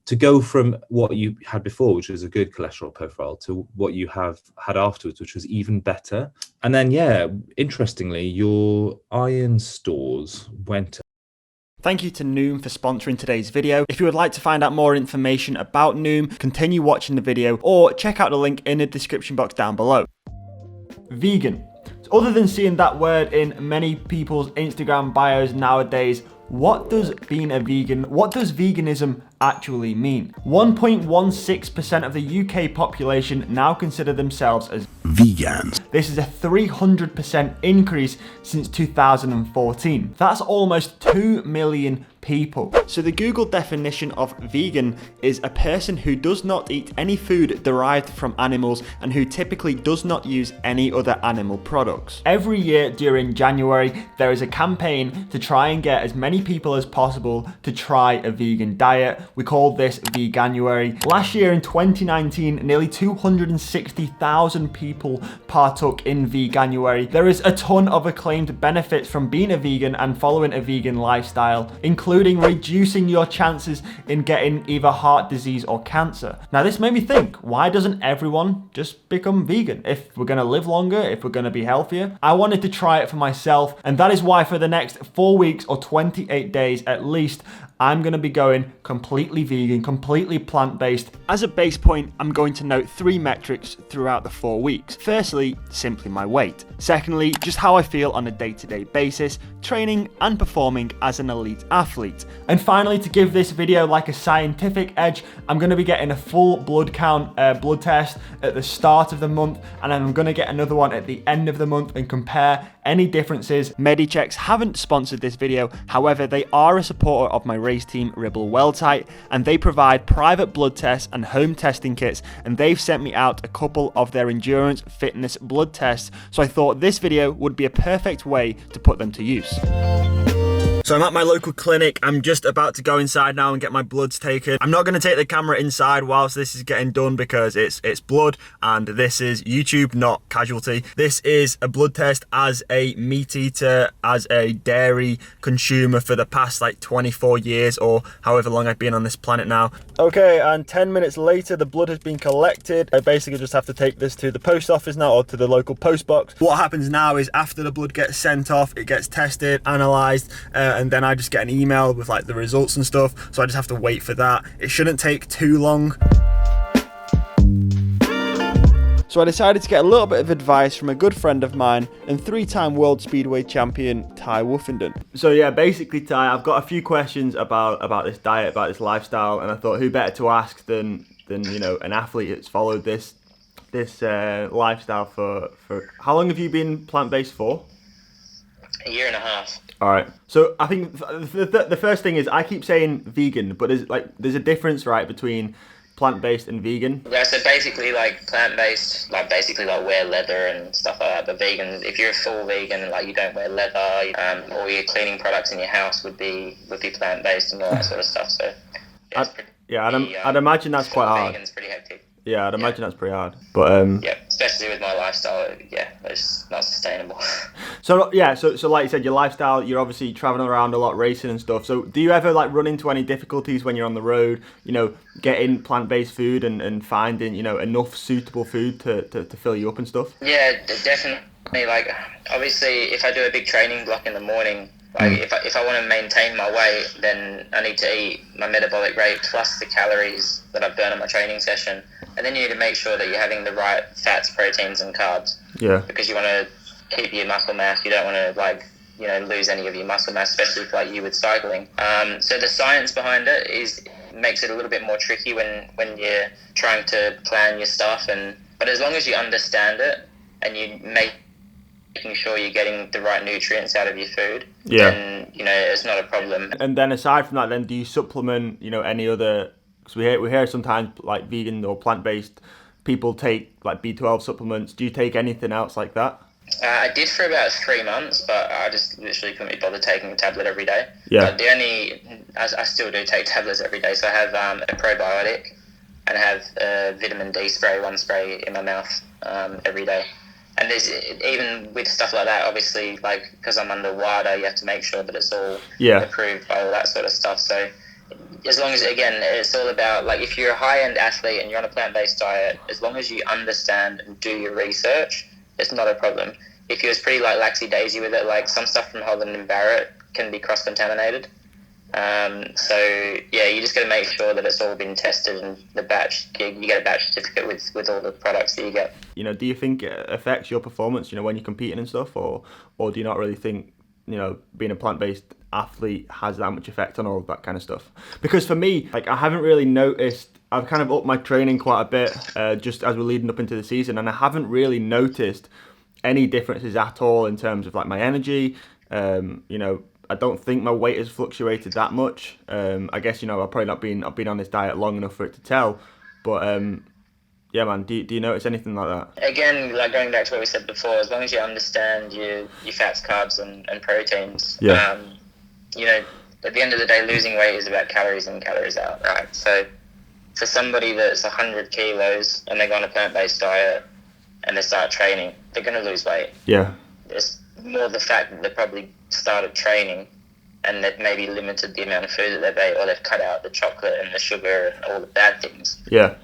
to go from what you had before, which was a good cholesterol profile, to what you have had afterwards, which was even better. And then, yeah, interestingly, your iron stores went. Thank you to Noom for sponsoring today's video. If you would like to find out more information about Noom, continue watching the video or check out the link in the description box down below. Vegan. So other than seeing that word in many people's Instagram bios nowadays, what does being a vegan, what does veganism actually mean? 1.16% of the UK population now consider themselves as vegans. This is a 300% increase since 2014. That's almost 2 million people. So the Google definition of vegan is a person who does not eat any food derived from animals and who typically does not use any other animal products. Every year during January, there is a campaign to try and get as many people as possible to try a vegan diet. We call this Veganuary. Last year in 2019, nearly 260,000 people partook in Veganuary. There is a ton of acclaimed benefits from being a vegan and following a vegan lifestyle, including reducing your chances in getting either heart disease or cancer. Now this made me think, why doesn't everyone just become vegan? If we're gonna live longer, if we're gonna be healthier. I wanted to try it for myself, and that is why for the next 4 weeks or 28 days at least, I'm gonna be going completely vegan, completely plant-based. As a base point, I'm going to note 3 metrics throughout the 4 weeks. Firstly, simply my weight. Secondly, just how I feel on a day-to-day basis, training and performing as an elite athlete. And finally, to give this video like a scientific edge, I'm gonna be getting a full blood count, blood test at the start of the month, and I'm gonna get another one at the end of the month and compare any differences. Medichecks haven't sponsored this video, however, they are a supporter of my race team, Ribble Welltight, and they provide private blood tests and home testing kits, and they've sent me out a couple of their endurance fitness blood tests, so I thought this video would be a perfect way to put them to use. So I'm at my local clinic. I'm just about to go inside now and get my bloods taken. I'm not going to take the camera inside whilst this is getting done because it's blood and this is YouTube, not casualty. This is a blood test as a meat eater, as a dairy consumer for the past like 24 years or however long I've been on this planet now. Okay, and 10 minutes later, the blood has been collected. I basically just have to take this to the post office now or to the local post box. What happens now is after the blood gets sent off, it gets tested, analysed, and then I just get an email with like the results and stuff, so I just have to wait for that. It shouldn't take too long. So I decided to get a little bit of advice from a good friend of mine and 3-time world speedway champion Ty Woofenden. So yeah, basically Ty, I've got a few questions about this diet, about this lifestyle, and I thought who better to ask than you know, an athlete that's followed this lifestyle for how long have you been plant-based for? 1.5 years. All right. So I think the first thing is I keep saying vegan, but there's a difference, right, between plant-based and vegan? Yeah, so basically like plant-based, like basically like wear leather and stuff like that, but vegan, if you're a full vegan, like you don't wear leather, all your cleaning products in your house would be plant-based and all that sort of stuff, so I'd imagine that's quite hard. Vegan's pretty hectic. Yeah, I'd imagine that's pretty hard. But yeah, especially with my lifestyle, yeah, it's not sustainable. So yeah, so like you said, your lifestyle, you're obviously traveling around a lot, racing and stuff. So do you ever like run into any difficulties when you're on the road, you know, getting plant-based food and finding, you know, enough suitable food to fill you up and stuff? Yeah, definitely. Like obviously, if I do a big training block in the morning, like if I want to maintain my weight, then I need to eat my metabolic rate plus the calories that I've burned on my training session. And then you need to make sure that you're having the right fats, proteins, and carbs. Yeah. Because you want to keep your muscle mass. You don't want to, like, you know, lose any of your muscle mass, especially for, like you with cycling. So the science behind it makes it a little bit more tricky when you're trying to plan your stuff. But as long as you understand it and you making sure you're getting the right nutrients out of your food, then, you know, it's not a problem. And then aside from that, then do you supplement, you know, any other? Because we hear sometimes like vegan or plant-based people take like B12 supplements. Do you take anything else like that? I did for about 3 months, but I just literally couldn't be bothered taking a tablet every day. Yeah. But I still do take tablets every day. So I have a probiotic and I have a vitamin D spray, one spray in my mouth every day. And there's, even with stuff like that, obviously, like, because I'm under WADA, you have to make sure that it's all approved by all that sort of stuff. So as long as, again, it's all about, like, if you're a high-end athlete and you're on a plant-based diet, as long as you understand and do your research, it's not a problem. If you was pretty, like, laxy-daisy with it, like, some stuff from Holland and Barrett can be cross-contaminated. So, yeah, you just got to make sure that it's all been tested, and the batch, you get a batch certificate with all the products that you get. You know, do you think it affects your performance, you know, when you're competing and stuff, or do you not really think, you know, being a plant-based athlete has that much effect on all of that kind of stuff? Because for me, like, I haven't really noticed, I've kind of upped my training quite a bit just as we're leading up into the season, and I haven't really noticed any differences at all in terms of, like, my energy. You know, I don't think my weight has fluctuated that much. I guess, you know, I've been on this diet long enough for it to tell, but yeah, man, do you notice anything like that? Again, like, going back to what we said before, as long as you understand your fats, carbs, and proteins, Yeah. you know, at the end of the day, losing weight is about calories in, calories out, right? So for somebody that's 100 kilos and they go on a plant-based diet and they start training, they're going to lose weight. Yeah. It's more the fact that they probably started training and they've maybe limited the amount of food that they've ate, or they've cut out the chocolate and the sugar and all the bad things. Yeah.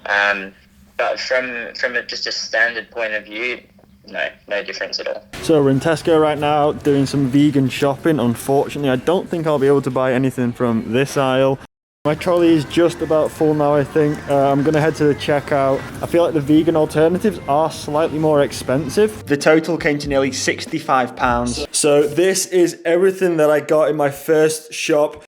But from just a standard point of view, no difference at all. So we're in Tesco right now doing some vegan shopping. Unfortunately, I don't think I'll be able to buy anything from this aisle. My trolley is just about full now, I think. I'm going to head to the checkout. I feel like the vegan alternatives are slightly more expensive. The total came to nearly £65. So this is everything that I got in my first shop.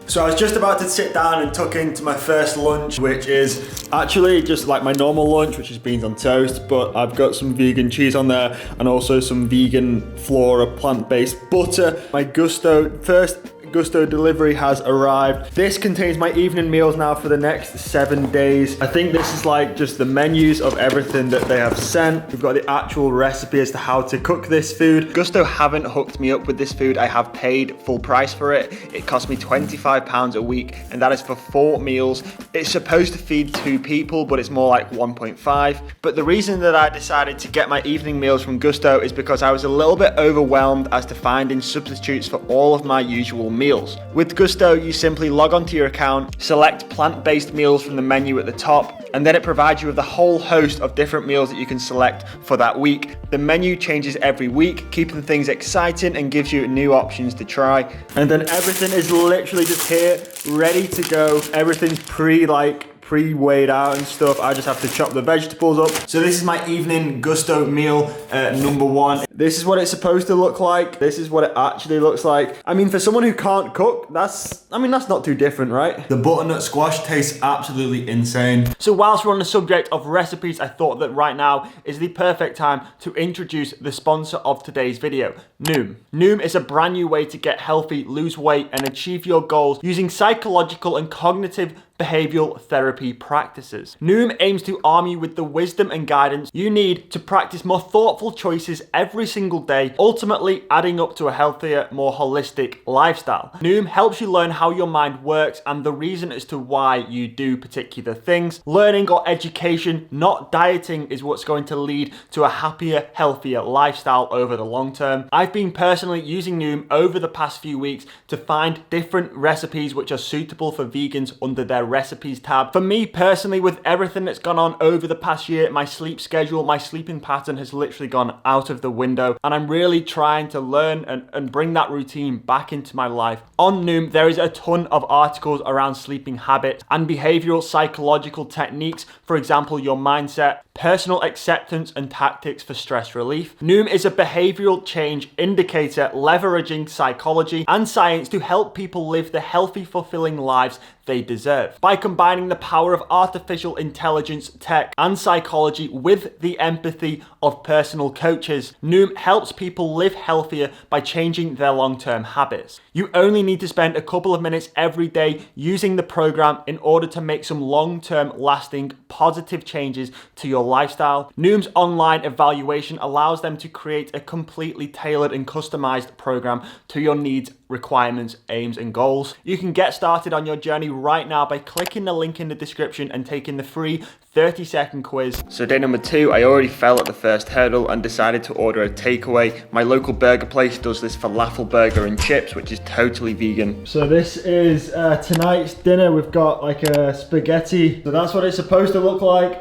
So I was just about to sit down and tuck into my first lunch, which is actually just like my normal lunch, which is beans on toast, but I've got some vegan cheese on there and also some vegan flora plant-based butter. My first Gusto delivery has arrived. This contains my evening meals now for the next 7 days. I think this is like just the menus of everything that they have sent. We've got the actual recipe as to how to cook this food. Gusto haven't hooked me up with this food. I have paid full price for it. It cost me £25 a week, and that is for 4 meals. It's supposed to feed 2 people, but it's more like 1.5. But the reason that I decided to get my evening meals from Gusto is because I was a little bit overwhelmed as to finding substitutes for all of my usual meals. With Gusto, you simply log onto your account, select plant-based meals from the menu at the top, and then it provides you with a whole host of different meals that you can select for that week. The menu changes every week, keeping things exciting and gives you new options to try. And then everything is literally just here, ready to go. Everything's pre-weighed out and stuff. I just have to chop the vegetables up. So this is my evening Gusto meal number 1. This is what it's supposed to look like. This is what it actually looks like. I mean, for someone who can't cook, that's not too different, right? The butternut squash tastes absolutely insane. So whilst we're on the subject of recipes, I thought that right now is the perfect time to introduce the sponsor of today's video, Noom. Noom is a brand new way to get healthy, lose weight, and achieve your goals using psychological and cognitive behavioral therapy practices. Noom aims to arm you with the wisdom and guidance you need to practice more thoughtful choices every single day, ultimately adding up to a healthier, more holistic lifestyle. Noom helps you learn how your mind works and the reason as to why you do particular things. Learning or education, not dieting, is what's going to lead to a happier, healthier lifestyle over the long term. I've been personally using Noom over the past few weeks to find different recipes which are suitable for vegans under their recipes tab. For me personally, with everything that's gone on over the past year, my sleep schedule, my sleeping pattern has literally gone out of the window, and I'm really trying to learn and bring that routine back into my life. On Noom, there is a ton of articles around sleeping habits and behavioral psychological techniques, for example, your mindset, personal acceptance, and tactics for stress relief. Noom is a behavioral change indicator leveraging psychology and science to help people live the healthy, fulfilling lives they deserve. By combining the power of artificial intelligence, tech, and psychology with the empathy of personal coaches, Noom helps people live healthier by changing their long-term habits. You only need to spend a couple of minutes every day using the program in order to make some long-term, lasting, positive changes to your lifestyle. Noom's online evaluation allows them to create a completely tailored and customized program to your needs requirements, aims, and goals. You can get started on your journey right now by clicking the link in the description and taking the free 30-second quiz. So day number 2, I already fell at the first hurdle and decided to order a takeaway. My local burger place does this falafel burger and chips, which is totally vegan. So this is tonight's dinner. We've got like a spaghetti. So that's what it's supposed to look like.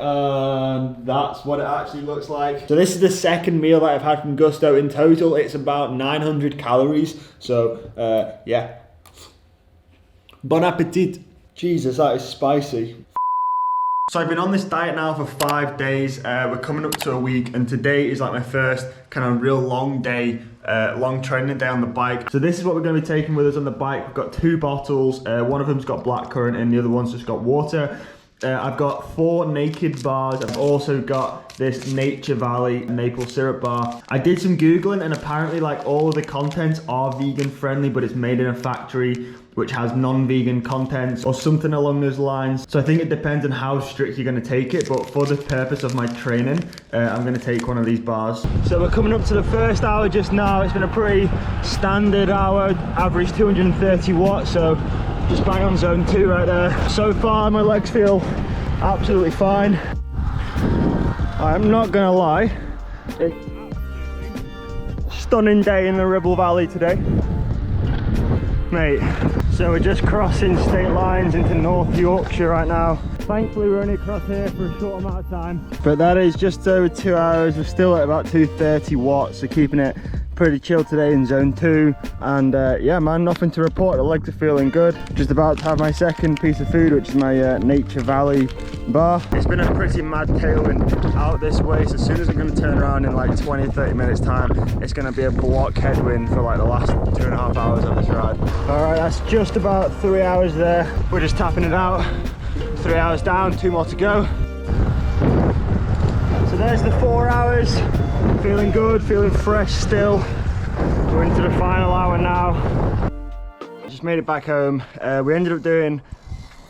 That's what it actually looks like. So this is the second meal that I've had from Gusto. In total, it's about 900 calories. So yeah. Bon appetit. Jesus, that is spicy. So I've been on this diet now for 5 days. We're coming up to a week, and today is like my first kind of real long day, long training day on the bike. So this is what we're going to be taking with us on the bike. We've got 2 bottles. One of them's got blackcurrant and the other one's just got water. I've got 4 naked bars. I've also got this Nature Valley maple syrup bar. I did some Googling, and apparently like all of the contents are vegan friendly, but it's made in a factory which has non-vegan contents or something along those lines. So I think it depends on how strict you're gonna take it, but for the purpose of my training, I'm gonna take one of these bars. So we're coming up to the first hour just now. It's been a pretty standard hour, average 230 watts, so just bang on zone 2 right there. So far, my legs feel absolutely fine. I'm not gonna lie, it's a stunning day in the Ribble Valley today. Mate, so we're just crossing state lines into North Yorkshire right now. Thankfully we're only across here for a short amount of time. But that is just over 2 hours. We're still at about 230 watts, so keeping it pretty chill today in zone 2. And yeah man, nothing to report. The legs are feeling good. Just about to have my second piece of food, which is my Nature Valley bar. It's been a pretty mad tailwind out this way, so as soon as I'm going to turn around in like 20-30 minutes time, it's going to be a block headwind for like the last 2.5 hours of this ride. Alright, that's just about 3 hours there. We're just tapping it out. 3 hours down, 2 more to go. So there's the 4 hours. Feeling good, feeling fresh still. We're into the final hour now. Just made it back home. We ended up doing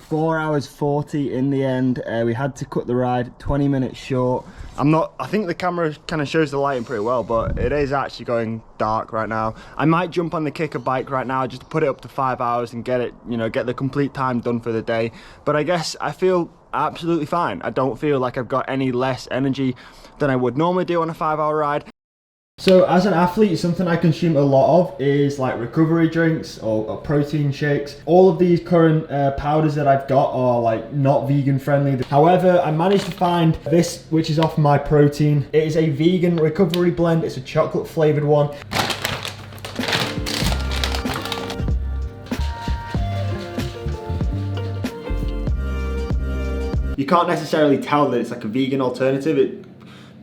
4 hours 40 in the end. We had to cut the ride 20 minutes short. I think the camera kind of shows the lighting pretty well, but it is actually going dark right now. I might jump on the kicker bike right now just to put it up to 5 hours and get it, you know, get the complete time done for the day. But I guess I feel absolutely fine. I don't feel like I've got any less energy than I would normally do on a 5-hour ride. So as an athlete, something I consume a lot of is like recovery drinks or protein shakes. All of these current powders that I've got are like not vegan friendly. However, I managed to find this, which is off My Protein. It is a vegan recovery blend. It's a chocolate flavored one. You can't necessarily tell that it's like a vegan alternative. It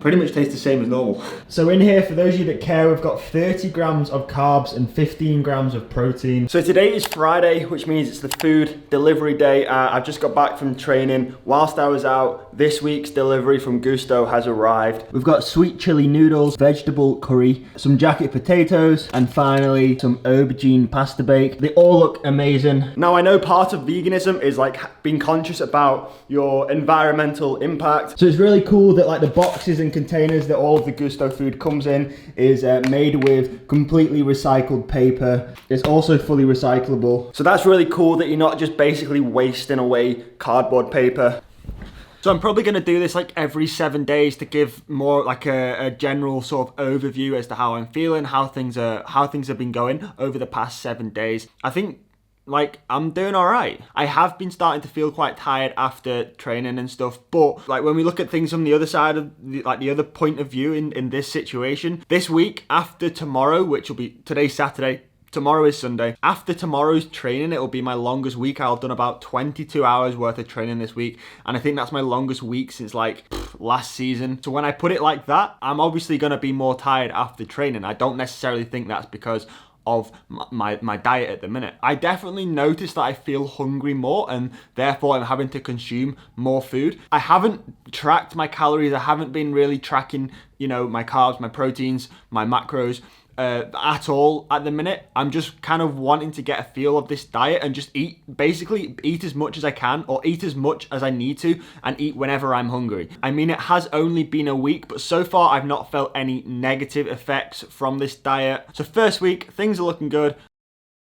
pretty much tastes the same as normal. So in here, for those of you that care, we've got 30 grams of carbs and 15 grams of protein. So today is Friday, which means it's the food delivery day. I've just got back from training. Whilst I was out, this week's delivery from Gusto has arrived. We've got sweet chili noodles, vegetable curry, some jacket potatoes, and finally some aubergine pasta bake. They all look amazing. Now I know part of veganism is like being conscious about your environmental impact. So it's really cool that like the boxes and containers that all of the Gusto food comes in is made with completely recycled paper. It's also fully recyclable. So that's really cool that you're not just basically wasting away cardboard paper. So I'm probably going to do this like every 7 days to give more like a general sort of overview as to how I'm feeling, how things have been going over the past 7 days. I think like I'm doing all right. I have been starting to feel quite tired after training and stuff, but like when we look at things from the other side of the other point of view in this situation, this week after tomorrow, which will be today's Saturday, tomorrow is Sunday. After tomorrow's training, it'll be my longest week. I've done about 22 hours worth of training this week, and I think that's my longest week since like last season. So when I put it like that, I'm obviously going to be more tired after training. I don't necessarily think that's because of my diet at the minute. I definitely notice that I feel hungry more, and therefore I'm having to consume more food. I haven't tracked my calories. I haven't been really tracking, you know, my carbs, my proteins, my macros at all at the minute. I'm just kind of wanting to get a feel of this diet and just basically eat as much as I can, or eat as much as I need to, and eat whenever I'm hungry. I mean, it has only been a week, but so far I've not felt any negative effects from this diet. So first week, things are looking good.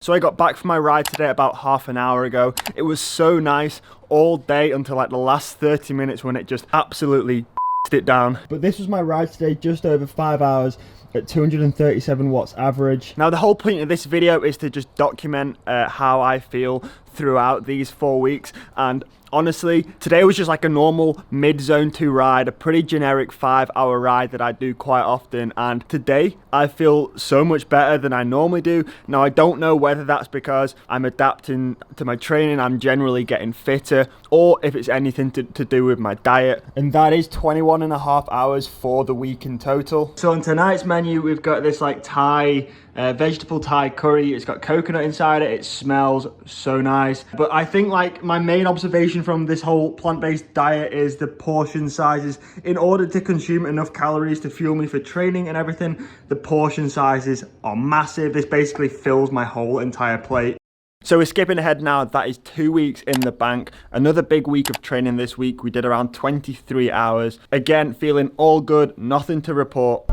So I got back from my ride today about half an hour ago. It was so nice all day until like the last 30 minutes when it just absolutely it down. But this was my ride today, just over 5 hours at 237 watts average. Now the whole point of this video is to just document how I feel throughout these 4 weeks, and honestly, today was just like a normal mid-zone 2 ride, a pretty generic 5-hour ride that I do quite often, and today I feel so much better than I normally do. Now I don't know whether that's because I'm adapting to my training, I'm generally getting fitter, or if it's anything to do with my diet, and that is 21.5 hours for the week in total. So on tonight's menu, we've got this like Thai vegetable Thai curry. It's got coconut inside it. It smells so nice. But I think like my main observation from this whole plant-based diet is the portion sizes. In order to consume enough calories to fuel me for training and everything, the portion sizes are massive. This basically fills my whole entire plate. So we're skipping ahead now. That is 2 weeks in the bank. Another big week of training this week. We did around 23 hours. Again, feeling all good, nothing to report.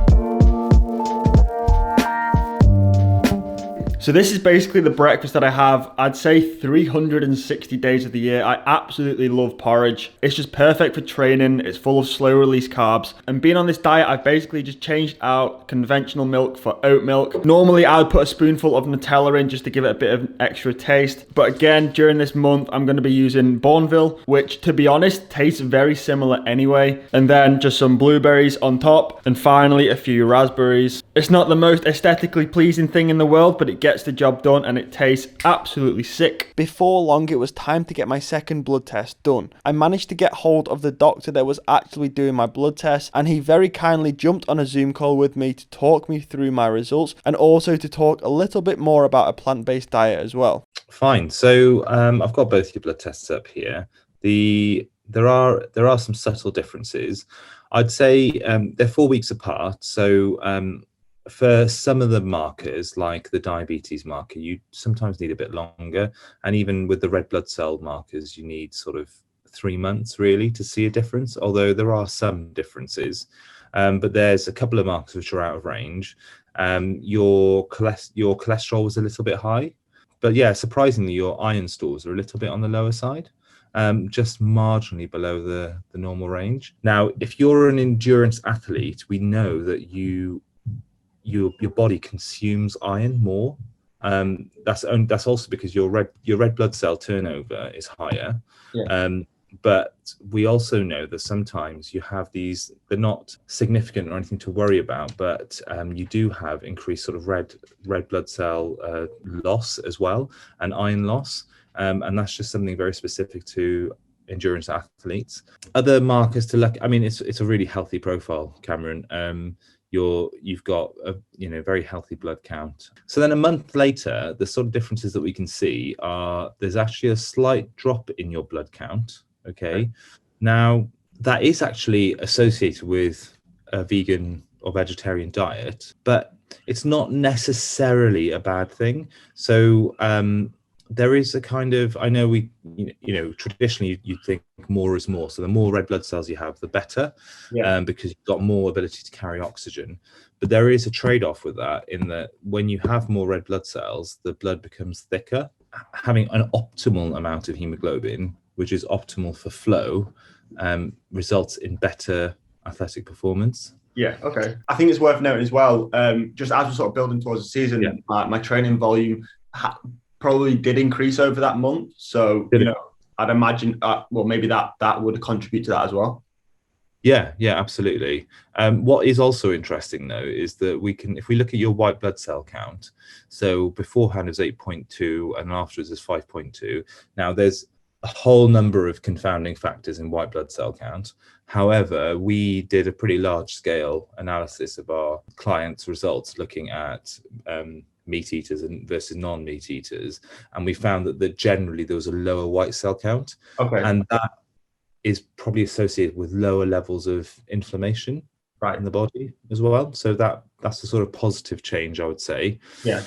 So this is basically the breakfast that I have, I'd say 360 days of the year. I absolutely love porridge. It's just perfect for training. It's full of slow release carbs. And being on this diet, I've basically just changed out conventional milk for oat milk. Normally I would put a spoonful of Nutella in just to give it a bit of extra taste. But again, during this month, I'm going to be using Bourneville, which to be honest, tastes very similar anyway. And then just some blueberries on top. And finally, a few raspberries. It's not the most aesthetically pleasing thing in the world, but it gets the job done and it tastes absolutely sick. Before long, it was time to get my second blood test done. I managed to get hold of the doctor that was actually doing my blood test, and he very kindly jumped on a Zoom call with me to talk me through my results and also to talk a little bit more about a plant-based diet as well. Fine. So I've got both your blood tests up here. There are some subtle differences. I'd say they're 4 weeks apart. So for some of the markers, like the diabetes marker, you sometimes need a bit longer. And even with the red blood cell markers, you need sort of 3 months really to see a difference, although there are some differences. But there's a couple of markers which are out of range. Your cholesterol was a little bit high, but yeah, surprisingly, your iron stores are a little bit on the lower side. Just marginally below the normal range. Now, if you're an endurance athlete, we know that your body consumes iron more. That's also because your red blood cell turnover is higher. Yeah. But we also know that sometimes you have these, they're not significant or anything to worry about, but you do have increased sort of red blood cell loss as well, and iron loss. And that's just something very specific to endurance athletes. Other markers to look, I mean, it's a really healthy profile, Cameron. You've got a very healthy blood count. So then a month later, the sort of differences that we can see are there's actually a slight drop in your blood count. Okay. Now that is actually associated with a vegan or vegetarian diet, but it's not necessarily a bad thing. So there is a kind of, I know traditionally you think more is more. So the more red blood cells you have, the better, because you've got more ability to carry oxygen. But there is a trade-off with that in that when you have more red blood cells, the blood becomes thicker. Having an optimal amount of hemoglobin, which is optimal for flow, results in better athletic performance. Yeah, okay. I think it's worth noting as well, just as we're sort of building towards the season, my training volume probably did increase over that month. So, I'd imagine, maybe that would contribute to that as well. Yeah, absolutely. What is also interesting though is that if we look at your white blood cell count, so beforehand is 8.2 and afterwards is 5.2. Now there's a whole number of confounding factors in white blood cell count. However, we did a pretty large scale analysis of our clients' results looking at meat eaters versus non-meat eaters, and we found that generally there was a lower white cell count. Okay. And that is probably associated with lower levels of inflammation in the body as well. So that's a sort of positive change, I would say. Yeah.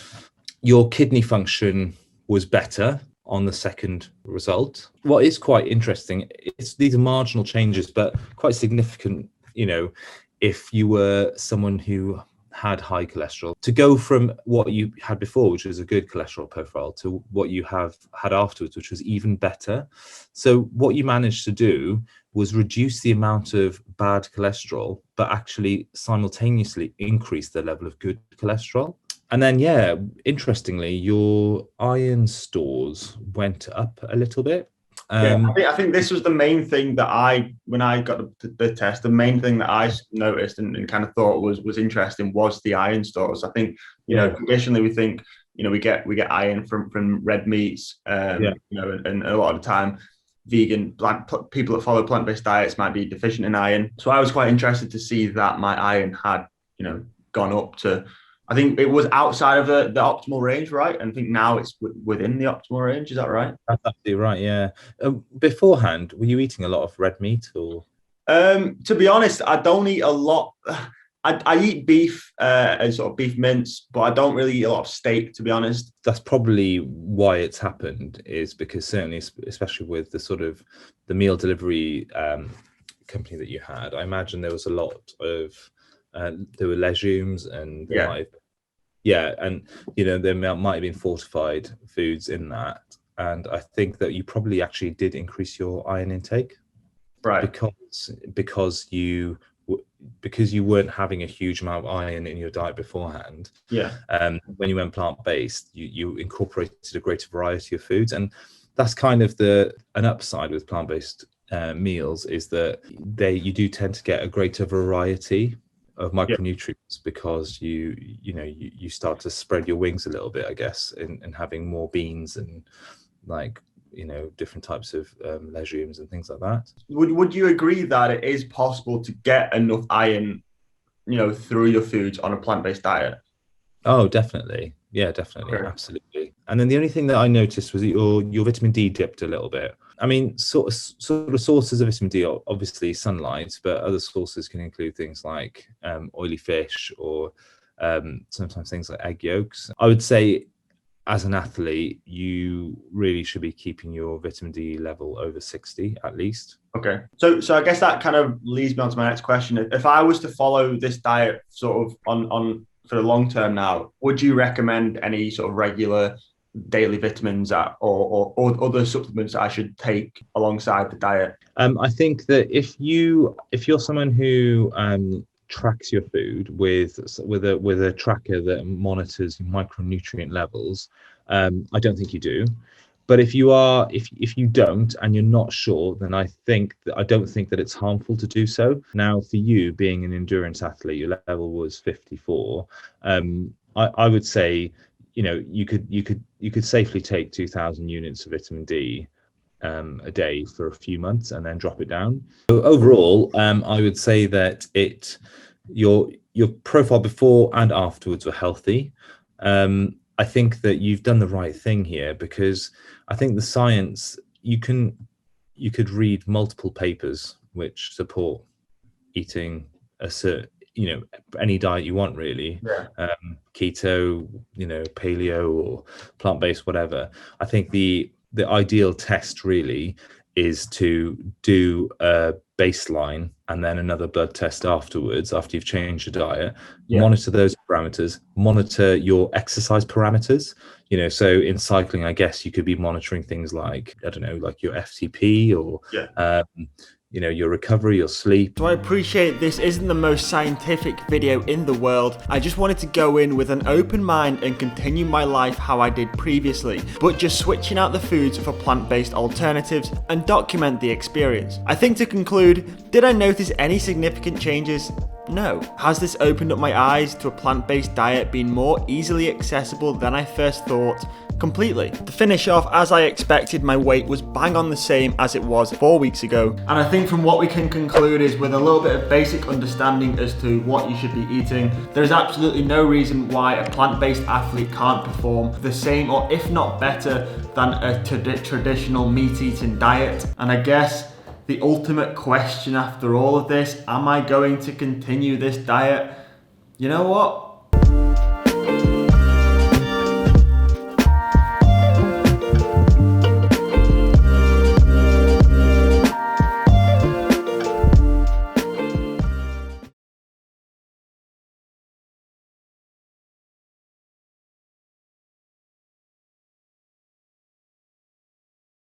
Your kidney function was better on the second result. What is quite interesting, these are marginal changes, but quite significant, if you were someone who had high cholesterol, to go from what you had before, which was a good cholesterol profile, to what you have had afterwards, which was even better. So what you managed to do was reduce the amount of bad cholesterol, but actually simultaneously increase the level of good cholesterol. And then, yeah, interestingly, your iron stores went up a little bit. I think this was the main thing that when I got the test, the main thing that I noticed and kind of thought was interesting was the iron stores. I think, traditionally we think, we get iron from red meats, and a lot of the time people that follow plant-based diets might be deficient in iron. So I was quite interested to see that my iron had, gone up to, I think it was outside of the optimal range, right? And I think now it's within the optimal range. Is that right? That's absolutely right, yeah. Beforehand, were you eating a lot of red meat or? To be honest, I don't eat a lot. I eat beef and sort of beef mince, but I don't really eat a lot of steak, to be honest. That's probably why it's happened, is because certainly, especially with the sort of the meal delivery company that you had, I imagine there was a lot of, there were legumes and there might have, and there might have been fortified foods in that. And I think that you probably actually did increase your iron intake, right? Because you weren't having a huge amount of iron in your diet beforehand. When you went plant-based, you incorporated a greater variety of foods, and that's kind of an upside with plant-based meals, is that you do tend to get a greater variety of micronutrients, because you start to spread your wings a little bit, I guess, in having more beans and different types of legumes and things like that. Would you agree that it is possible to get enough iron, through your foods on a plant-based diet? Oh, definitely. Yeah, definitely. Okay. Absolutely. And then the only thing that I noticed was that your vitamin D dipped a little bit. I mean, sort of sources of vitamin D are obviously sunlight, but other sources can include things like oily fish, or sometimes things like egg yolks. I would say, as an athlete, you really should be keeping your vitamin D level over 60 at least. Okay. So I guess that kind of leads me on to my next question. If I was to follow this diet sort of on for the long term now, would you recommend any sort of regular daily vitamins or other supplements that I should take alongside the diet? I think that if you're someone who tracks your food with a tracker that monitors micronutrient levels, I don't think you do. But if you don't and you're not sure, then I don't think that it's harmful to do so. Now, for you, being an endurance athlete, your level was 54. I would say, you could safely take 2,000 units of vitamin D a day for a few months and then drop it down. So overall, I would say that your profile before and afterwards were healthy. I think that you've done the right thing here, because I think the science, you could read multiple papers which support eating any diet you want, really. Keto, paleo, or plant-based, whatever. I think the ideal test really is to do a baseline and then another blood test afterwards, after you've changed your diet. Monitor those parameters, monitor your exercise parameters. So in cycling, I guess you could be monitoring things like, I don't know, like your FTP, or your recovery, your sleep. So I appreciate this isn't the most scientific video in the world. I just wanted to go in with an open mind and continue my life how I did previously, but just switching out the foods for plant-based alternatives and document the experience. I think to conclude, did I notice any significant changes? No. Has this opened up my eyes to a plant-based diet being more easily accessible than I first thought? Completely. To finish off, as I expected, my weight was bang on the same as it was 4 weeks ago. And I think from what we can conclude is, with a little bit of basic understanding as to what you should be eating, there's absolutely no reason why a plant-based athlete can't perform the same, or if not better, than a traditional meat-eating diet. And I guess the ultimate question after all of this, am I going to continue this diet? You know what?